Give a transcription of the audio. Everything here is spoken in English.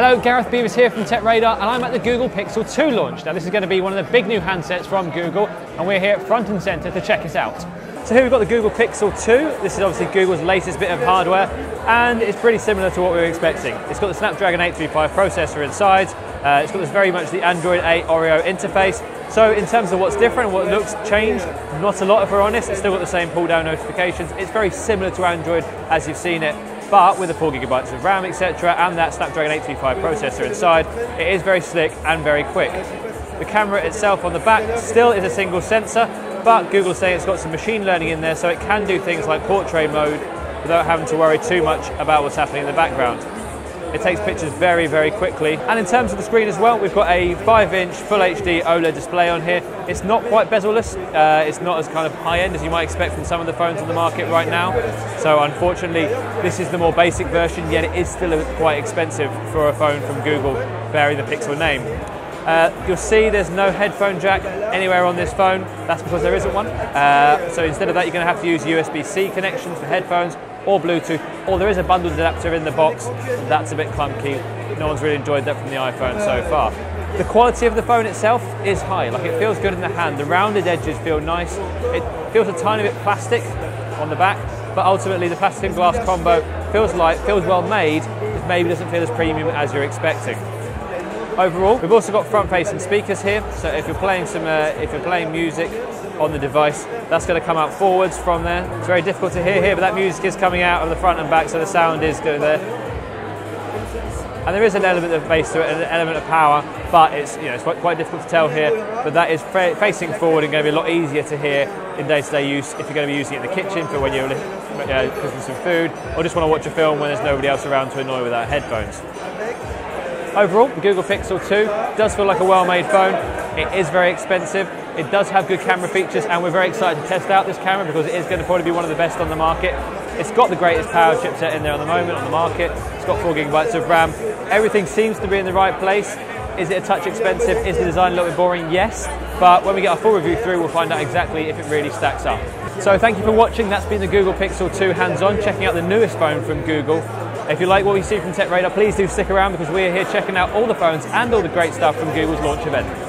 Hello, Gareth Beavers here from Tech Radar, and I'm at the Google Pixel 2 launch. Now this is going to be one of the big new handsets from Google, and we're here front and centre to check it out. So here we've got the Google Pixel 2. This is obviously Google's latest bit of hardware, and it's pretty similar to what we were expecting. It's got the Snapdragon 835 processor inside. It's got this very much the Android 8 Oreo interface. So in terms of what's different, what looks changed, not a lot if we're honest. It's still got the same pull-down notifications. It's very similar to Android as you've seen it, but with the 4 GB of RAM, etc., and that Snapdragon 835 processor inside, it is very slick and very quick. The camera itself on the back still is a single sensor, but Google's saying it's got some machine learning in there, so it can do things like portrait mode without having to worry too much about what's happening in the background. It takes pictures very, very quickly. And in terms of the screen as well, we've got a 5-inch Full HD OLED display on here. It's not quite bezel-less. It's not as kind of high-end as you might expect from some of the phones on the market right now. So unfortunately, this is the more basic version, yet it is still quite expensive for a phone from Google bearing the Pixel name. You'll see there's no headphone jack anywhere on this phone. That's because there isn't one. So instead of that, you're going to have to use USB-C connections for headphones or Bluetooth, or there is a bundled adapter in the box. That's a bit clunky. No one's really enjoyed that from the iPhone so far. The quality of the phone itself is high. Like, it feels good in the hand. The rounded edges feel nice. It feels a tiny bit plastic on the back, but ultimately the plastic and glass combo feels light, feels well made, just maybe doesn't feel as premium as you're expecting. Overall, we've also got front-facing speakers here, so if you're playing music on the device, that's going to come out forwards from there. It's very difficult to hear here, but that music is coming out of the front and back, so the sound is good there. And there is an element of bass to it, and an element of power, but it's quite difficult to tell here. But that is facing forward and going to be a lot easier to hear in day-to-day use if you're going to be using it in the kitchen for when you're cooking some food, or just want to watch a film when there's nobody else around to annoy without headphones. Overall, the Google Pixel 2 does feel like a well-made phone. It is very expensive. It does have good camera features, and we're very excited to test out this camera because it is going to probably be one of the best on the market. It's got the greatest power chipset in there on the moment on the market. It's got 4 GB of RAM. Everything seems to be in the right place. Is it a touch expensive? Is the design a little bit boring? Yes. But when we get our full review through, we'll find out exactly if it really stacks up. So thank you for watching. That's been the Google Pixel 2 hands-on, checking out the newest phone from Google. If you like what we see from Tech Radar, please do stick around because we're here checking out all the phones and all the great stuff from Google's launch event.